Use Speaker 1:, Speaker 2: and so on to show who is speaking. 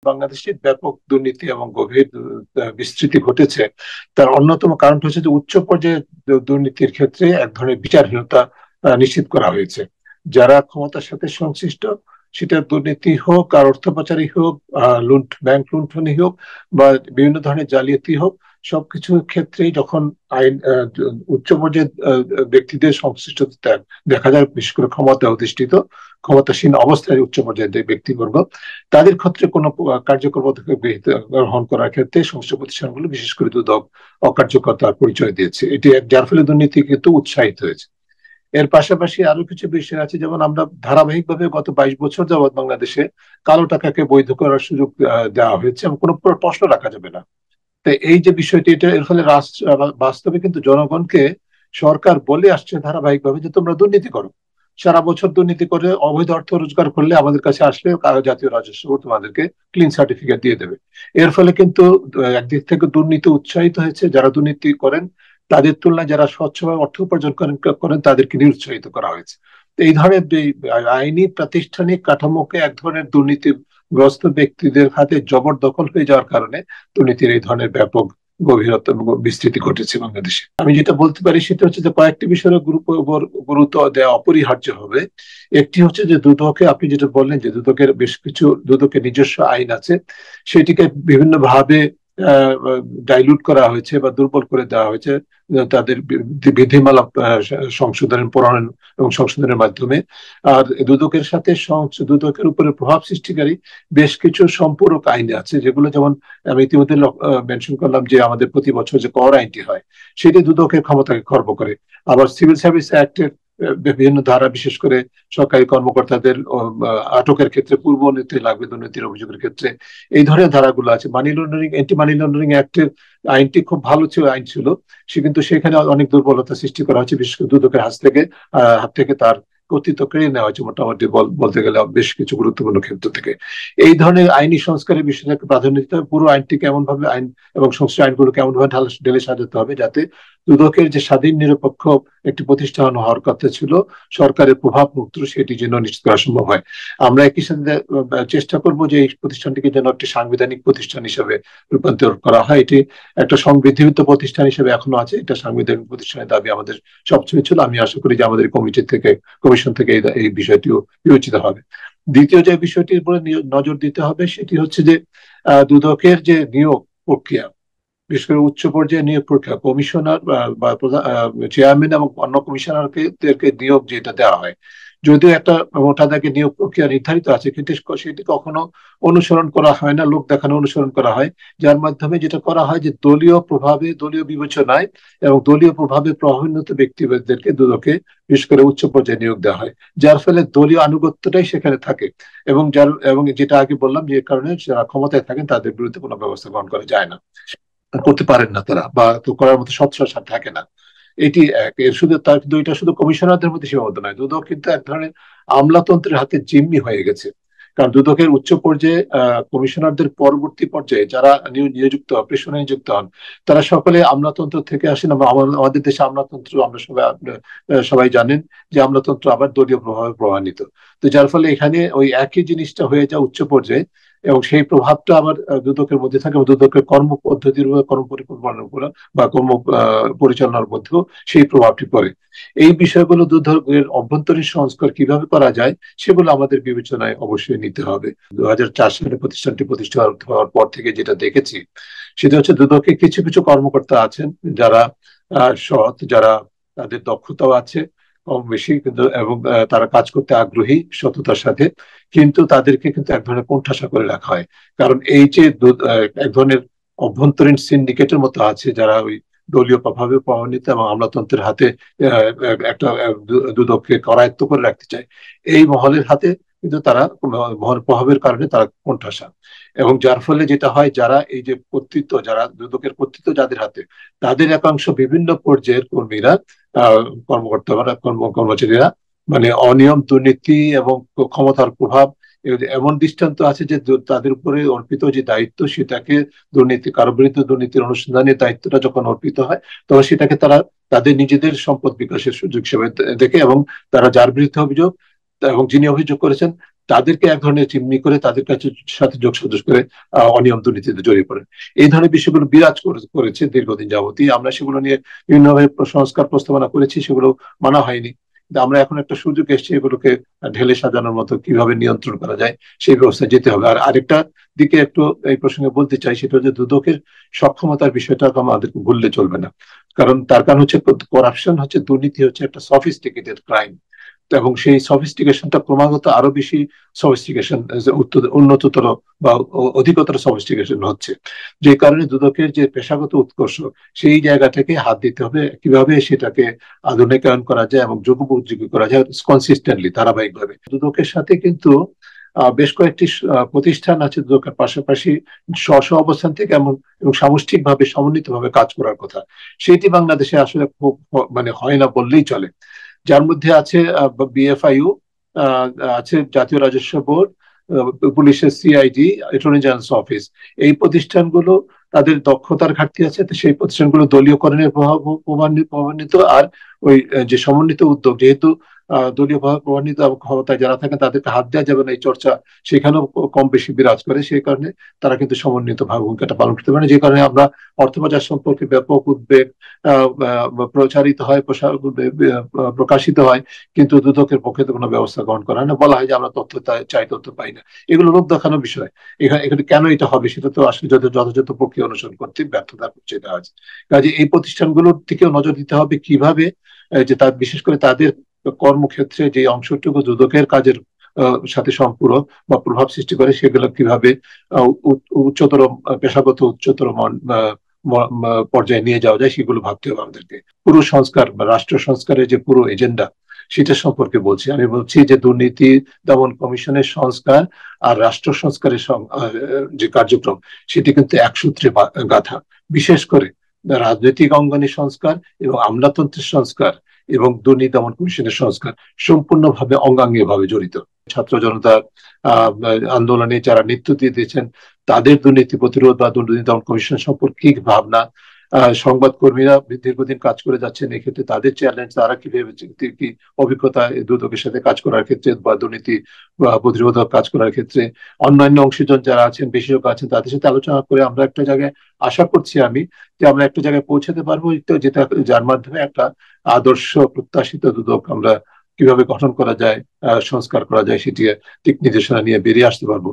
Speaker 1: বাংলাদেশে ব্যাপক দুর্নীতি এবং গভীর বিস্তৃতি ঘটেছে, তার অন্যতম কারণ হচ্ছে যে উচ্চ পর্যায়ে দুর্নীতির ক্ষেত্রে এক ধরনের বিচারহীনতা নিশ্চিত করা হয়েছে। যারা ক্ষমতার সাথে সংশ্লিষ্ট, সেটা দুর্নীতি হোক আর অর্থ পাচারই হোক, ব্যাংক লুণ্ঠনই হোক বা বিভিন্ন ধরনের জালিয়াতি হোক, সবকিছু ক্ষেত্রেই যখন আইন উচ্চ পর্যায়ে ব্যক্তিদের সংশ্লিষ্টতা দেখা যায়, বিশেষ করে ক্ষমতাসীন অবস্থায় উচ্চ পর্যায়ের ব্যক্তিবর্গ, তাদের ক্ষেত্রে কোনো কার্যকর পদক্ষেপ গ্রহণ করার ক্ষেত্রে সংশ্লিষ্ট প্রতিষ্ঠানগুলো বিশেষ করে দুদক অকার্যকতার পরিচয় দিয়েছে। এটি যার ফলে দুর্নীতি কিন্তু উৎসাহিত হয়েছে। এর পাশাপাশি আরো কিছু বিষয় আছে, যেমন আমরা ধারাবাহিকভাবে গত 22 বছর যাবৎ বাংলাদেশে কালো টাকাকে বৈধ করার সুযোগ দেওয়া হয়েছে এবং কোনো প্রশ্ন রাখা যাবে না। তো এই যে বিষয়টি, এটা এর ফলে বাস্তবে কিন্তু জনগণকে সরকার বলে আসছে ধারাবাহিকভাবে যে তোমরা দুর্নীতি করো, সারা বছর দুর্নীতি করে অবৈধ অর্থ রোজগার করলে আমাদের কাছে আসলে জাতীয় রাজস্ব বোর্ড তোমাদেরকে ক্লিন সার্টিফিকেট দিয়ে দেবে। এর ফলে কিন্তু একদিক থেকে দুর্নীতি উৎসাহিত হয়েছে, যারা দুর্নীতি করেন তাদের তুলনায় যারা স্বচ্ছভাবে অর্থ উপার্জন করেন তাদেরকে নিরুৎসাহিত করা হয়েছে। তো এই ধরনের আইনি প্রাতিষ্ঠানিক কাঠামোকে এক ধরনের দুর্নীতিগ্রস্ত ব্যক্তিদের হাতে জবরদখল হয়ে যাওয়ার কারণে দুর্নীতির এই ধরনের ব্যাপক গভীরতা এবং বিস্তৃতি ঘটেছে বাংলাদেশে। আমি যেটা বলতে পারি সেটা হচ্ছে যে কয়েকটি বিষয়ের গুরুত্ব দেওয়া অপরিহার্য হবে। একটি হচ্ছে যে দুদকে, আপনি যেটা বললেন যে দুদকের বেশ কিছু দুদকের নিজস্ব আইন আছে, সেটিকে বিভিন্ন ভাবে ডাইলুট করা হয়েছে বা দুর্বল করে দেওয়া হয়েছে তাদের বিধিমালা সংশোধনের প্রণয়ন এবং সংশোধনের মাধ্যমে। আর দুদকের উপরে প্রভাব সৃষ্টিকারী বেশ কিছু সম্পূরক আইন আছে, যেগুলো যেমন আমি ইতিমধ্যে মেনশন করলাম যে আমাদের প্রতি বছর যে কর আইনটি হয়, সেটি দুদকের ক্ষমতাকে খর্ব করে। আবার সিভিল সার্ভিস অ্যাক্টের বিভিন্ন ধারা, বিশেষ করে সরকারি কর্মকর্তাদের আটকের ক্ষেত্রে পূর্ব অনুমতি লাগবে দুর্নীতির অভিযোগের ক্ষেত্রে, এই ধরনের ধারাগুলো আছে। অ্যান্টি মানি লন্ডারিং অ্যাক্টের আইনটি খুব ভালো আইন ছিল, সে কিন্তু সেখানে অনেক দুর্বলতা সৃষ্টি করা হয়েছে, বিশেষ করে দুদকের হাত থেকে তার কর্তৃত্ব কেড়ে নেওয়া হয়েছে মোটামুটি বলতে গেলে বেশ কিছু গুরুত্বপূর্ণ ক্ষেত্র থেকে। এই ধরনের আইনি সংস্কারের বিষয়টাকে প্রাধান্য দিতে হবে। পুরো আইনটিকে এমন ভাবে এবং সংশ্লিষ্ট আইনগুলোকে এমন ভাবে ঢেলে সাজাতে হবে যাতে দুদকের যে স্বাধীন নিরপেক্ষ একটি প্রতিষ্ঠান হওয়ার কথা ছিল, সরকারের প্রভাব মুক্ত, সেটি যেন নিশ্চিত করা সম্ভব হয়। আমরা একই সাথে চেষ্টা করব যে এই প্রতিষ্ঠানটিকে যেন একটি সাংবিধানিক প্রতিষ্ঠান হিসেবে রূপান্তর করা হয়। এটি একটা সংবিধিবদ্ধ প্রতিষ্ঠান হিসেবে এখনো আছে, এটা সাংবিধানিক প্রতিষ্ঠানের দাবি আমাদের সবচেয়ে ছিল। আমি আশা করি যে আমাদের কমিশন থেকে এই বিষয়টিও বিবেচিত হবে। দ্বিতীয় যে বিষয়টির উপরে নজর দিতে হবে সেটি হচ্ছে যে দুদকের যে নিয়োগ প্রক্রিয়া, বিশেষ করে উচ্চ পর্যায়ে নিয়োগ প্রক্রিয়া, কমিশনার বা চেয়ারম্যান এবং অন্য কমিশনারকে নিয়োগ যেটা দেওয়া হয়, যদিও একটা মোটা দাগে নিয়োগ প্রক্রিয়া নির্ধারিত আছে, কিন্তু সেটি কখনো অনুসরণ করা হয় না, লোক দেখানো অনুসরণ করা হয়, যার মাধ্যমে যেটা করা হয় যে দলীয় প্রভাবে, দলীয় বিবেচনায় এবং দলীয় প্রভাবে প্রভাবান্বিত ব্যক্তিদেরকে দুদকে বিশেষ করে উচ্চ পর্যায়ে নিয়োগ দেওয়া হয়, যার ফলে দলীয় আনুগত্যটাই সেখানে থাকে। এবং যেটা আগে বললাম, যে কারণে যারা ক্ষমতায় থাকেন তাদের বিরুদ্ধে কোনো ব্যবস্থা গ্রহণ করা যায় না, করতে পারেন না তারা, বা তো করার মতো স্বচ্ছতা থাকে না। এটি এক। এর শুধু তার কিন্তু এটা শুধু কমিশনারদের মধ্যে সীমাবদ্ধ নয়, দুদক কিন্তু এক ধরনের আমলাতন্ত্রের হাতে জিম্মি হয়ে গেছে। কারণ দুদকের উচ্চ পর্যায়ে কমিশনারদের পরবর্তী পর্যায়ে যারা নিযুক্ত হন, পেশনে নিযুক্ত হন, তারা সকলে আমলাতন্ত্র থেকে আসেন। আমাদের দেশে আমলাতন্ত্র, আমরা সবাই জানেন যে আমলাতন্ত্র আবার দলীয় প্রভাবে প্রভাবিত। তো যার ফলে এখানে ওই একই জিনিসটা হয়ে যায় উচ্চ পর্যায়ে, এবং সেই প্রভাবটা আবার দুদকের মধ্যে থাকে, দুদকের কর্ম পদ্ধতির উপর, কর্ম পরিকল্পনার উপর বা কর্ম পরিচালনার মধ্যেও সেই প্রভাবটি পড়ে। এই বিষয়গুলো দুদকের অভ্যন্তরীণ সংস্কার কিভাবে করা যায় সেগুলো আমাদের বিবেচনায় অবশ্যই নিতে হবে। 2004 সালে প্রতিষ্ঠানটি প্রতিষ্ঠা হওয়ার পর থেকে যেটা দেখেছি সেটা হচ্ছে দুদকে কিছু কিছু কর্মকর্তা আছেন যারা সৎ, যারা তাদের দক্ষতাও আছে কম বেশি, কিন্তু এবং তারা কাজ করতে আগ্রহী সততার সাথে, কিন্তু তাদেরকে কিন্তু এক ধরনের কোণঠাসা করে রাখা হয়। কারণ এই যে এক ধরনের অভ্যন্তরীণ সিন্ডিকেটের মতো আছে, যারা ওই দলীয় প্রভাবে প্রভাবান্বিত এবং আমলাতন্ত্রের হাতে একটা দুদককে করায়ত্ত করে রাখতে চায়, এই মহলের হাতে কিন্তু তারা প্রভাবের কারণে তারা কোণঠাসা। এবং যার ফলে যেটা হয়, যারা এই যে কর্তৃত্ব, যারা দুদকের কর্তৃত্ব যাদের হাতে, তাদের একাংশ বিভিন্ন পর্যায়ের কর্মীরা, কর্মকর্তারা, কর্মচারীরা মানে অনিয়ম, দুর্নীতি এবং ক্ষমতার প্রভাব, এমন দৃষ্টান্ত আছে যে তাদের উপরে অর্পিত যে দায়িত্ব, সেটাকে কারো বিরুদ্ধে দুর্নীতির অনুসন্ধানের দায়িত্বটা যখন অর্পিত হয়, তখন সেটাকে তারা তাদের নিজেদের সম্পদ বিকাশের সুযোগ হিসেবে দেখে, এবং তারা যার বিরুদ্ধে অভিযোগ এবং যিনি অভিযোগ করেছেন তাদেরকে এক ধরনের চিমনি করে তাদের কাছে সাথে যোগসাজশ করে অনিয়ম দুর্নীতিতে জড়িয়ে পড়েন। এই ধরনের বিষয়গুলো বিরাজ করেছে দীর্ঘদিন যাবতই। আমরা সেগুলো নিয়ে বিভিন্নভাবে সংস্কার প্রস্তাবনা করেছি, সেগুলো মানা হয়নি। কিন্তু আমরা এখন একটা সুযোগ এসেছে এগুলোকে ঢেলে সাজানোর মতো, কিভাবে নিয়ন্ত্রণ করা যায় সেই ব্যবস্থায় যেতে হবে। আর আরেকটা দিকে একটু এই প্রসঙ্গে বলতে চাই, সেটা হচ্ছে দুদকের সক্ষমতার বিষয়টা আমাদেরকে ভুললে চলবে না। তার কারণ হচ্ছে করাপশন হচ্ছে, দুর্নীতি হচ্ছে একটা সফিস্টিকেটেড ক্রাইম, এবং সেই সফিস্টিকেশনটা ক্রমাগত আরো বেশি সফিস্টিকেশন, উন্নততর বা অধিকতর সফিস্টিকেশন হচ্ছে। যে কারণে দুদকের যে পেশাগত উৎকর্ষ, সেই জায়গা থেকে হাত দিতে হবে কিভাবে সেটাকে আধুনিকায়ন করা যায় এবং যুগোপযোগী করা যায় কনসিস্টেন্টলি, ধারাবাহিকভাবে। দুদকের সাথে কিন্তু বেশ কয়েকটি প্রতিষ্ঠান আছে দুদকের পাশাপাশি স্ব স্ব অবস্থান থেকে এমন এবং সামষ্টিকভাবে সমন্বিতভাবে কাজ করার কথা, সেটি বাংলাদেশে আসলে খুব মানে হয় না বললেই চলে। যার মধ্যে আছে বিএফআইইউ, আছে জাতীয় রাজস্ব বোর্ড, পুলিশের সিআইডি, অ্যাটর্নি জেনারেলস অফিস। এই প্রতিষ্ঠানগুলো তাদের দক্ষতার ঘাটতি আছে, তো সেই প্রতিষ্ঠানগুলো দলীয়করণের প্রভাব প্রভাবান্বিত। আর ওই যে সমন্বিত উদ্যোগ, যেহেতু দলীয় ভাবে প্রভাবান্বিত ক্ষমতায় যারা থাকেন তাদেরকে হাত দেওয়া যাবে না, এই চর্চা সেখানেও কম বেশি বিরাজ করে। সেই কারণে তারা কিন্তু সমন্বিত ভাবে ভূমিকাটা পালন করতে পারে, যে কারণে আমরা অর্থ পাচার সম্পর্কে ব্যাপক উদ্বেগ প্রচারিত হয়, প্রকাশিত হয়, কিন্তু দুদকের পক্ষে তো কোনো ব্যবস্থা গ্রহণ করা হয় না। বলা হয় যে আমরা তথ্য চাই, তথ্য পাই না। এগুলো লোক দেখানোর বিষয়। এখানে কেন এটা হবে সেটা তো আসলে যথাযথ প্রক্রিয়া অনুসরণ করতে ব্যর্থতার পরিচয় দেওয়া আছে। কাজে এই প্রতিষ্ঠানগুলোর দিকেও নজর দিতে হবে কিভাবে যে তার বিশেষ করে তাদের কর্মক্ষেত্রে যে অংশটুকু দুদকের কাজের সাথে সম্পূরক বা প্রভাব সৃষ্টি করে, সেগুলো কিভাবে উচ্চতর পেশাগত উচ্চতর পর্যায়ে নিয়ে যাওয়া যায়, সেগুলো ভাবতে হবে আমাদেরকে। পুরো সংস্কার বা রাষ্ট্র সংস্কারের যে পুরো এজেন্ডা, সেটা সম্পর্কে বলছি। আমি বলছি যে দুর্নীতি দমন কমিশনের সংস্কার আর রাষ্ট্র সংস্কারের যে কার্যক্রম, সেটি কিন্তু এক সূত্রে গাঁথা। বিশেষ করে রাজনৈতিক অঙ্গনের সংস্কার এবং আমলাতন্ত্রের সংস্কার এবং দুর্নীতি দমন কমিশনের সংস্কার সম্পূর্ণভাবে অঙ্গাঙ্গীয় ভাবে জড়িত। ছাত্র জনতার আন্দোলনে যারা নেতৃত্ব দিয়েছেন, তাদের দুর্নীতি প্রতিরোধ বা দুর্নীতি দমন কমিশন সম্পর্কে কি ভাবনা, সংবাদ কর্মীরা দীর্ঘদিন কাজ করে যাচ্ছেন, এক্ষেত্রে তাদের চ্যালেঞ্জ, তারা কিভাবে কি অভিজ্ঞতা দুদকের সাথে কাজ করার ক্ষেত্রে বা দুর্নীতি প্রতিরোধক কাজ করার ক্ষেত্রে, অন্যান্য অংশীজন যারা আছেন, বিশেষজ্ঞ আছেন, তাদের সাথে আলোচনা করে আমরা একটা জায়গায়, আশা করছি আমি যে আমরা একটা জায়গায় পৌঁছাতে পারবো, যেটা যার মাধ্যমে একটা আদর্শ প্রত্যাশিত দুদক আমরা কিভাবে গঠন করা যায়, সংস্কার করা যায়, সেটি দিক নির্দেশনা নিয়ে বেরিয়ে আসতে পারবো।